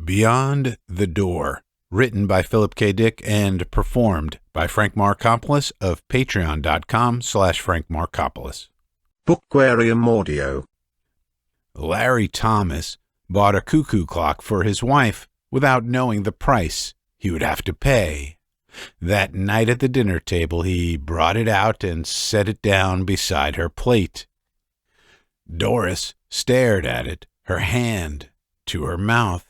Beyond the Door, written by Philip K. Dick and performed by Frank Marcopolos of patreon.com/Frank Marcopolos. Bookwarium Audio. Larry Thomas bought a cuckoo clock for his wife without knowing the price he would have to pay. That night at the dinner table, he brought it out and set it down beside her plate. Doris stared at it, her hand to her mouth.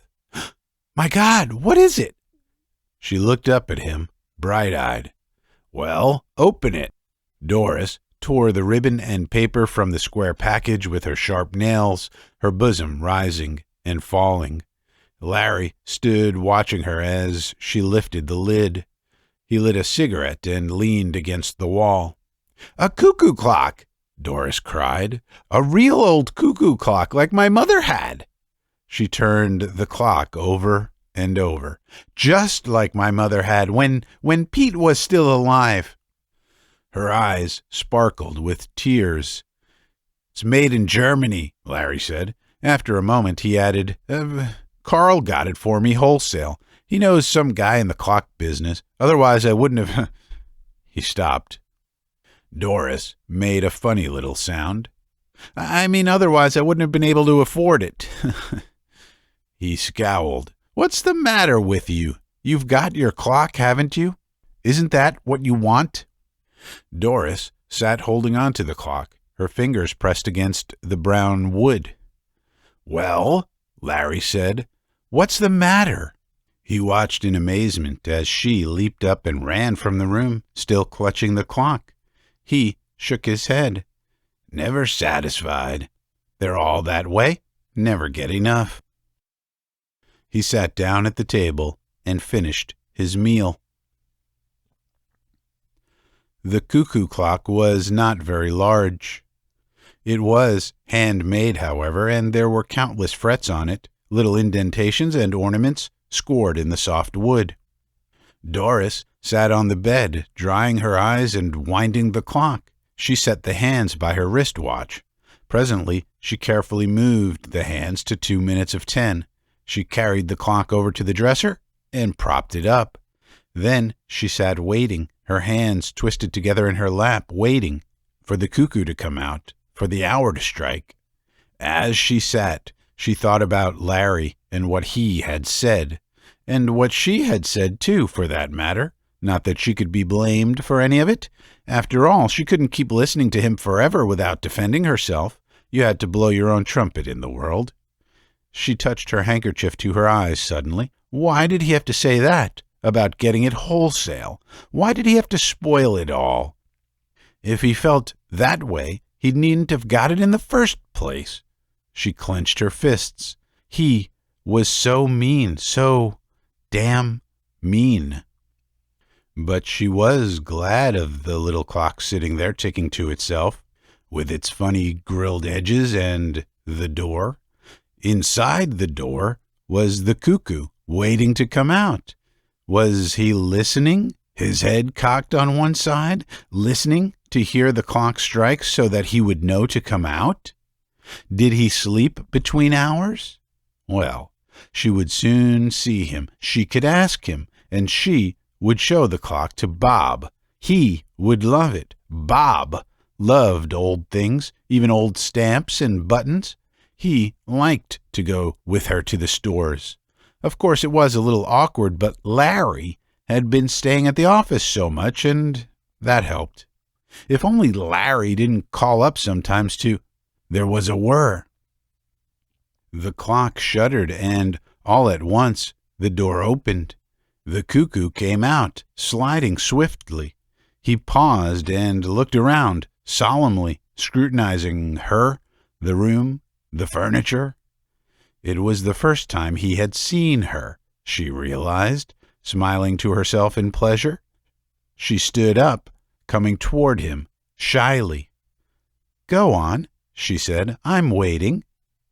"My God, what is it?" She looked up at him, bright-eyed. "Well, open it." Doris tore the ribbon and paper from the square package with her sharp nails, her bosom rising and falling. Larry stood watching her as she lifted the lid. He lit a cigarette and leaned against the wall. "A cuckoo clock!" Doris cried. "A real old cuckoo clock like my mother had." She turned the clock over and over, just like my mother had when Pete was still alive. Her eyes sparkled with tears. "It's made in Germany," Larry said. After a moment, he added, "Carl got it for me wholesale. He knows some guy in the clock business. Otherwise, I wouldn't have—" He stopped. Doris made a funny little sound. Otherwise I wouldn't have been able to afford it." He scowled. "What's the matter with you? You've got your clock, haven't you? Isn't that what you want?" Doris sat holding on to the clock, her fingers pressed against the brown wood. "Well," Larry said, "what's the matter?" He watched in amazement as she leaped up and ran from the room, still clutching the clock. He shook his head. "Never satisfied. They're all that way. Never get enough." He sat down at the table and finished his meal. The cuckoo clock was not very large. It was handmade, however, and there were countless frets on it, little indentations and ornaments scored in the soft wood. Doris sat on the bed, drying her eyes and winding the clock. She set the hands by her wristwatch. Presently, she carefully moved the hands to 2 minutes of 10. She carried the clock over to the dresser and propped it up. Then she sat waiting, her hands twisted together in her lap, waiting for the cuckoo to come out, for the hour to strike. As she sat, she thought about Larry and what he had said, and what she had said, too, for that matter. Not that she could be blamed for any of it. After all, she couldn't keep listening to him forever without defending herself. You had to blow your own trumpet in the world. She touched her handkerchief to her eyes suddenly. Why did he have to say that about getting it wholesale? Why did he have to spoil it all? If he felt that way, he needn't have got it in the first place. She clenched her fists. He was so mean, so damn mean. But she was glad of the little clock sitting there ticking to itself, with its funny grilled edges and the door. Inside the door was the cuckoo, waiting to come out. Was he listening, his head cocked on one side, listening to hear the clock strike so that he would know to come out? Did he sleep between hours? Well, she would soon see him. She could ask him, and she would show the clock to Bob. He would love it. Bob loved old things, even old stamps and buttons. He liked to go with her to the stores. Of course, it was a little awkward, but Larry had been staying at the office so much, and that helped. If only Larry didn't call up sometimes to... There was a whir. The clock shuddered, and all at once the door opened. The cuckoo came out, sliding swiftly. He paused and looked around, solemnly scrutinizing her, the room, the furniture. It was the first time he had seen her, she realized, smiling to herself in pleasure. She stood up, coming toward him, shyly. "Go on," she said. "I'm waiting."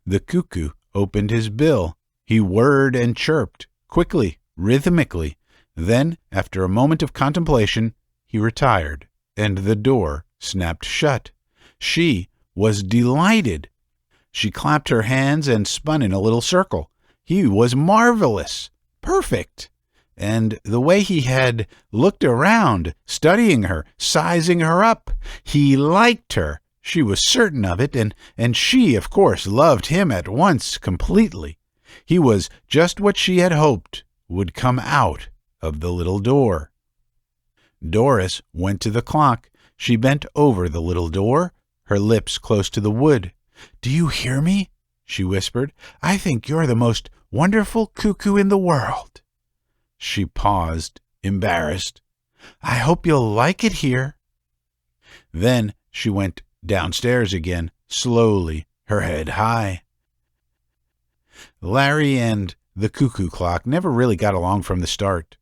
The cuckoo opened his bill. He whirred and chirped, quickly, rhythmically. Then, after a moment of contemplation, he retired, and the door snapped shut. She was delighted. She clapped her hands and spun in a little circle. He was marvelous, perfect. And the way he had looked around, studying her, sizing her up, he liked her. She was certain of it, and she, of course, loved him at once completely. He was just what she had hoped would come out of the little door. Doris went to the clock. She bent over the little door, her lips close to the wood. "Do you hear me?" she whispered. "I think you're the most wonderful cuckoo in the world." She paused, embarrassed. "I hope you'll like it here." Then she went downstairs again, slowly, her head high. Larry and the cuckoo clock never really got along from the start.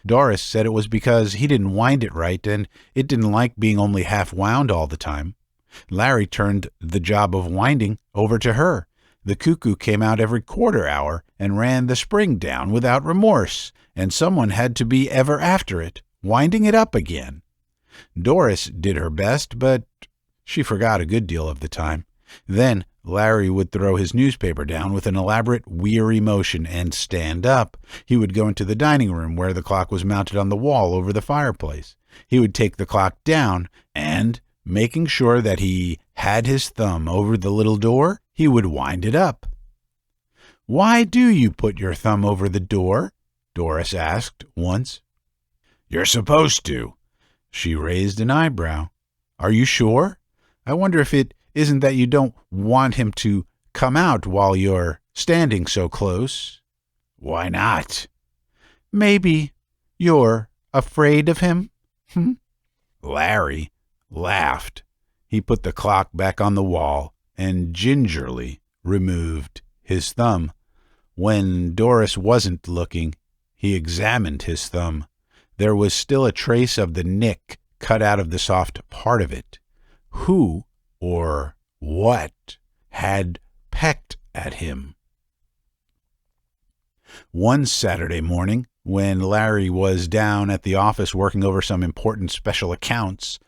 Doris said it was because he didn't wind it right, and it didn't like being only half wound all the time. Larry turned the job of winding over to her. The cuckoo came out every quarter hour and ran the spring down without remorse, and someone had to be ever after it, winding it up again. Doris did her best, but she forgot a good deal of the time. Then Larry would throw his newspaper down with an elaborate, weary motion and stand up. He would go into the dining room where the clock was mounted on the wall over the fireplace. He would take the clock down and, making sure that he had his thumb over the little door, he would wind it up. "Why do you put your thumb over the door?" Doris asked once. "You're supposed to." She raised an eyebrow. "Are you sure? I wonder if it isn't that you don't want him to come out while you're standing so close." "Why not?" "Maybe you're afraid of him?" Larry laughed. He put the clock back on the wall and gingerly removed his thumb. When Doris wasn't looking, he examined his thumb. There was still a trace of the nick cut out of the soft part of it. Who or what had pecked at him? One Saturday morning, when Larry was down at the office working over some important special accounts,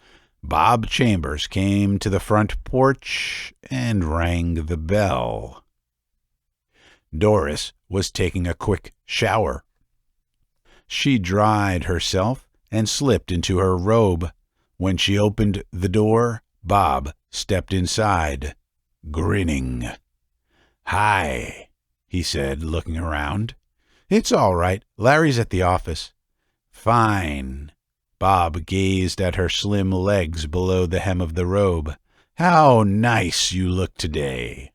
Bob Chambers came to the front porch and rang the bell. Doris was taking a quick shower. She dried herself and slipped into her robe. When she opened the door, Bob stepped inside, grinning. "Hi," he said, looking around. "It's all right. Larry's at the office." "Fine." Bob gazed at her slim legs below the hem of the robe. "How nice you look today."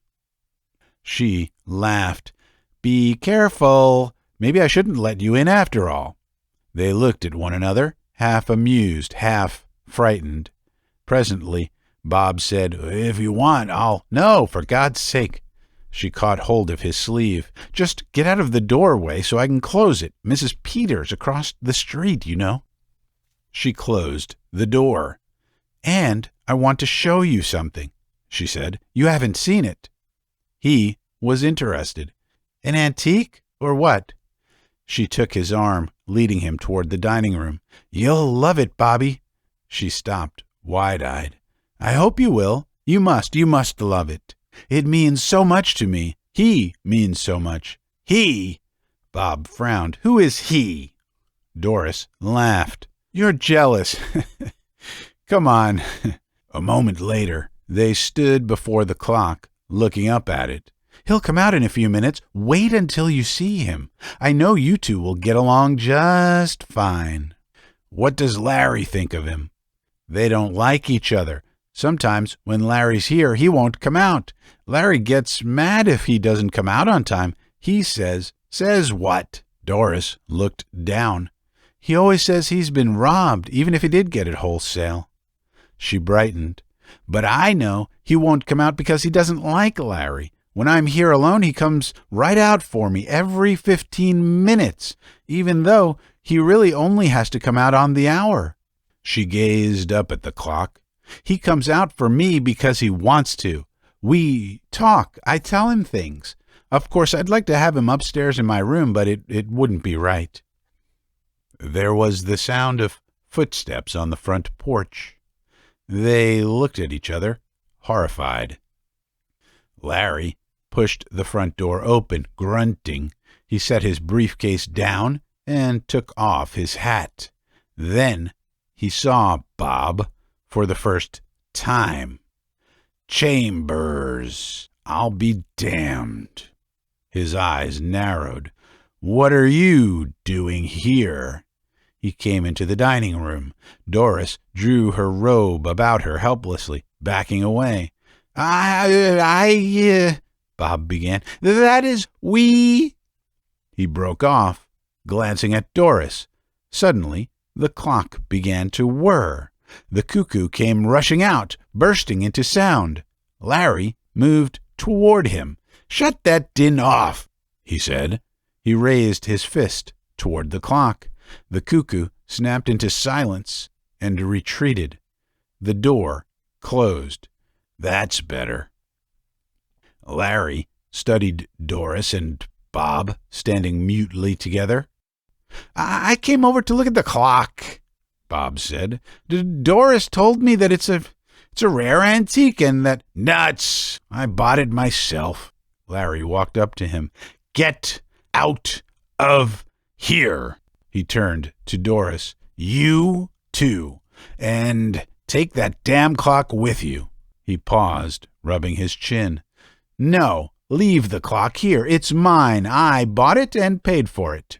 She laughed. "Be careful. Maybe I shouldn't let you in after all." They looked at one another, half amused, half frightened. Presently, Bob said, "If you want, I'll—" "No, for God's sake." She caught hold of his sleeve. "Just get out of the doorway so I can close it. Mrs. Peters across the street, you know." She closed the door. "And I want to show you something," she said. "You haven't seen it." He was interested. "An antique, or what?" She took his arm, leading him toward the dining room. "You'll love it, Bobby." She stopped, wide-eyed. "I hope you will. You must love it. It means so much to me. He means so much." "He?" Bob frowned. "Who is he?" Doris laughed. "You're jealous." "Come on." A moment later, they stood before the clock, looking up at it. "He'll come out in a few minutes. Wait until you see him. I know you two will get along just fine." "What does Larry think of him?" "They don't like each other. Sometimes when Larry's here, he won't come out. Larry gets mad if he doesn't come out on time. He says—" "Says what?" Doris looked down. "He always says he's been robbed, even if he did get it wholesale." She brightened. "But I know he won't come out because he doesn't like Larry. When I'm here alone, he comes right out for me every 15 minutes, even though he really only has to come out on the hour." She gazed up at the clock. "He comes out for me because he wants to. We talk. I tell him things. Of course, I'd like to have him upstairs in my room, but it wouldn't be right." There was the sound of footsteps on the front porch. They looked at each other, horrified. Larry pushed the front door open. Grunting, he set his briefcase down and took off his hat. Then he saw Bob for the first time. "Chambers, I'll be damned." His eyes narrowed. "What are you doing here?" He came into the dining room. Doris drew her robe about her helplessly, backing away. Bob began. "That is, we—" He broke off, glancing at Doris. Suddenly, the clock began to whir. The cuckoo came rushing out, bursting into sound. Larry moved toward him. "Shut that din off," he said. He raised his fist toward the clock. The cuckoo snapped into silence and retreated. The door closed. "That's better." Larry studied Doris and Bob standing mutely together. "I came over to look at the clock," Bob said. "Doris told me that it's a rare antique and that—" "Nuts! I bought it myself." Larry walked up to him. "Get out of here." He turned to Doris. "You, too. And take that damn clock with you." He paused, rubbing his chin. "No, leave the clock here. It's mine. I bought it and paid for it."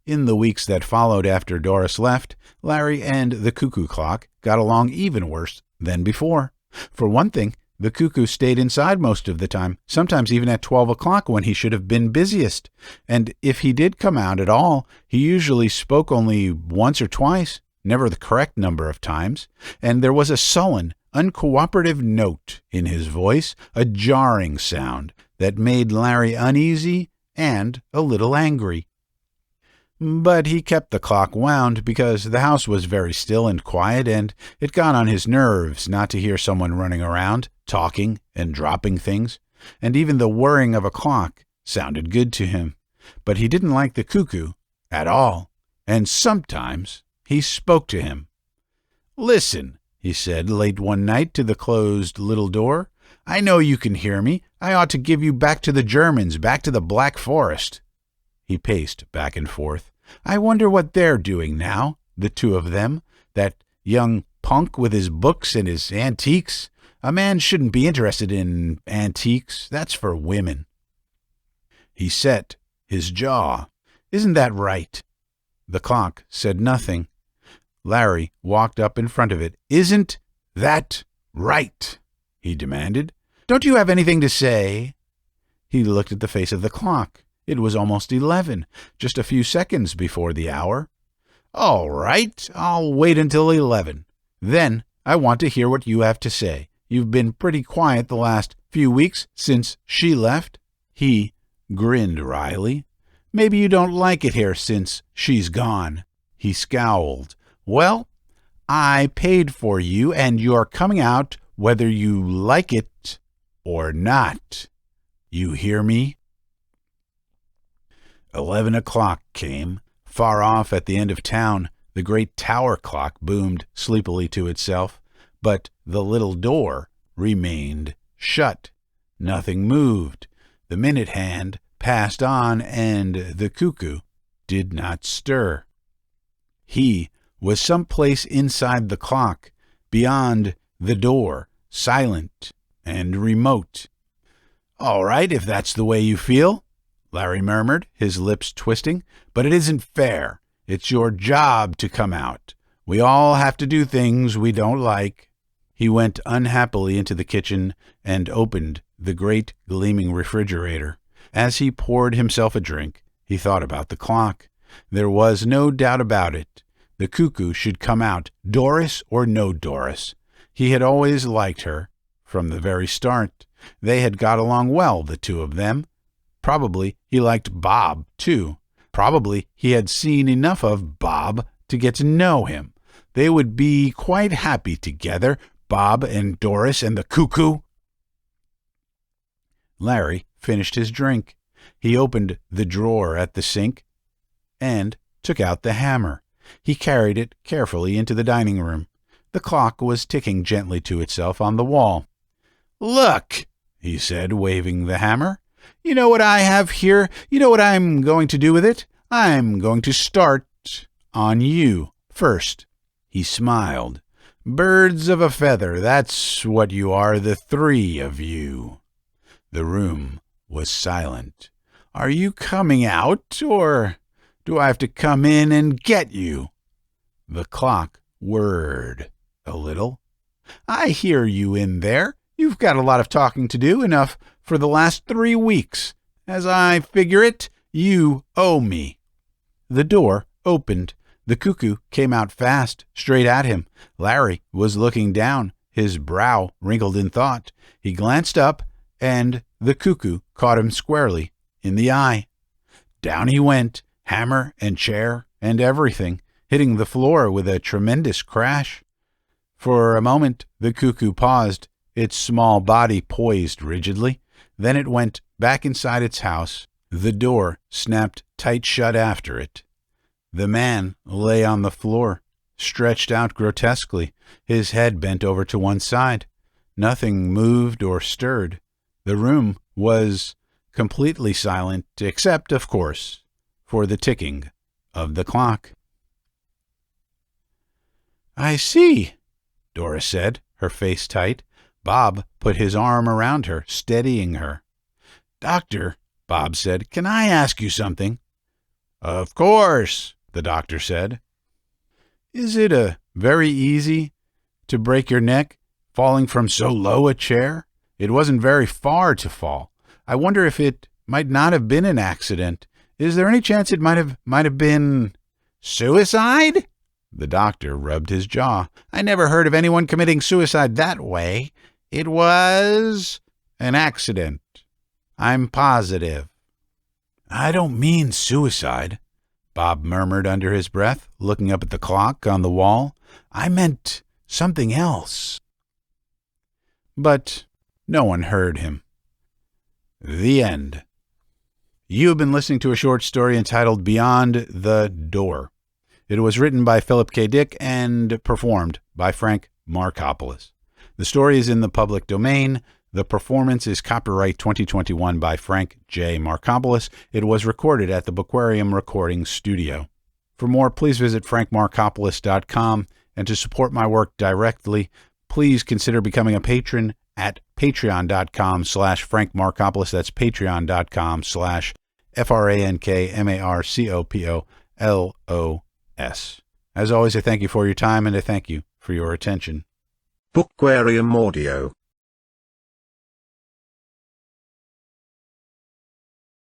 In the weeks that followed after Doris left, Larry and the cuckoo clock got along even worse than before. For one thing, the cuckoo stayed inside most of the time, sometimes even at 12 o'clock when he should have been busiest. And if he did come out at all, he usually spoke only once or twice, never the correct number of times, and there was a sullen, uncooperative note in his voice, a jarring sound that made Larry uneasy and a little angry. But he kept the clock wound because the house was very still and quiet, and it got on his nerves not to hear someone running around, talking and dropping things, and even the whirring of a clock sounded good to him. But he didn't like the cuckoo at all, and sometimes he spoke to him. "Listen," he said late one night to the closed little door. "I know you can hear me. I ought to give you back to the Germans, back to the Black Forest." He paced back and forth. "I wonder what they're doing now, the two of them, that young punk with his books and his antiques. A man shouldn't be interested in antiques. That's for women." He set his jaw. "Isn't that right?" The clock said nothing. Larry walked up in front of it. "Isn't that right?" he demanded. "Don't you have anything to say?" He looked at the face of the clock. It was almost 11, just a few seconds before the hour. "All right, I'll wait until 11. Then I want to hear what you have to say. You've been pretty quiet the last few weeks since she left." He grinned wryly. "Maybe you don't like it here since she's gone." He scowled. "Well, I paid for you, and you're coming out whether you like it or not. You hear me?" 11 o'clock came. Far off at the end of town, the great tower clock boomed sleepily to itself, but the little door remained shut. Nothing moved. The minute hand passed on, and the cuckoo did not stir. He was someplace inside the clock, beyond the door, silent and remote. "All right, if that's the way you feel," Larry murmured, his lips twisting, "but it isn't fair. It's your job to come out. We all have to do things we don't like." He went unhappily into the kitchen and opened the great gleaming refrigerator. As he poured himself a drink, he thought about the clock. There was no doubt about it. The cuckoo should come out, Doris or no Doris. He had always liked her from the very start. They had got along well, the two of them. Probably he liked Bob, too. Probably he had seen enough of Bob to get to know him. They would be quite happy together, Bob and Doris and the cuckoo. Larry finished his drink. He opened the drawer at the sink and took out the hammer. He carried it carefully into the dining room. The clock was ticking gently to itself on the wall. "Look!" he said, waving the hammer. "You know what I have here? You know what I'm going to do with it? I'm going to start on you first." He smiled. "Birds of a feather, that's what you are, the three of you." The room was silent. "Are you coming out, or do I have to come in and get you?" The clock whirred a little. "I hear you in there. You've got a lot of talking to do, enough for the last 3 weeks. As I figure it, you owe me." The door opened. The cuckoo came out fast, straight at him. Larry was looking down, his brow wrinkled in thought. He glanced up, and the cuckoo caught him squarely in the eye. Down he went, hammer and chair and everything, hitting the floor with a tremendous crash. For a moment the cuckoo paused, its small body poised rigidly. Then it went back inside its house. The door snapped tight shut after it. The man lay on the floor, stretched out grotesquely, his head bent over to one side. Nothing moved or stirred. The room was completely silent, except, of course, for the ticking of the clock. "I see," Doris said, her face tight. Bob put his arm around her, steadying her. "Doctor," Bob said, "can I ask you something?" "Of course," the doctor said. "Is it very easy to break your neck falling from so low a chair? It wasn't very far to fall. I wonder if it might not have been an accident. Is there any chance it might have been suicide?" The doctor rubbed his jaw. "I never heard of anyone committing suicide that way. It was an accident. I'm positive." "I don't mean suicide," Bob murmured under his breath, looking up at the clock on the wall. "I meant something else." But no one heard him. The end. You have been listening to a short story entitled Beyond the Door. It was written by Philip K. Dick and performed by Frank Marcopolos. The story is in the public domain. The performance is copyright 2021 by Frank J. Marcopolos. It was recorded at the Bookwarium Recording Studio. For more, please visit frankmarcopolos.com, and to support my work directly, please consider becoming a patron at patreon.com/frankmarcopolos. That's patreon.com/frankmarcopolos. As always, I thank you for your time, and I thank you for your attention. Bookwarium Audio.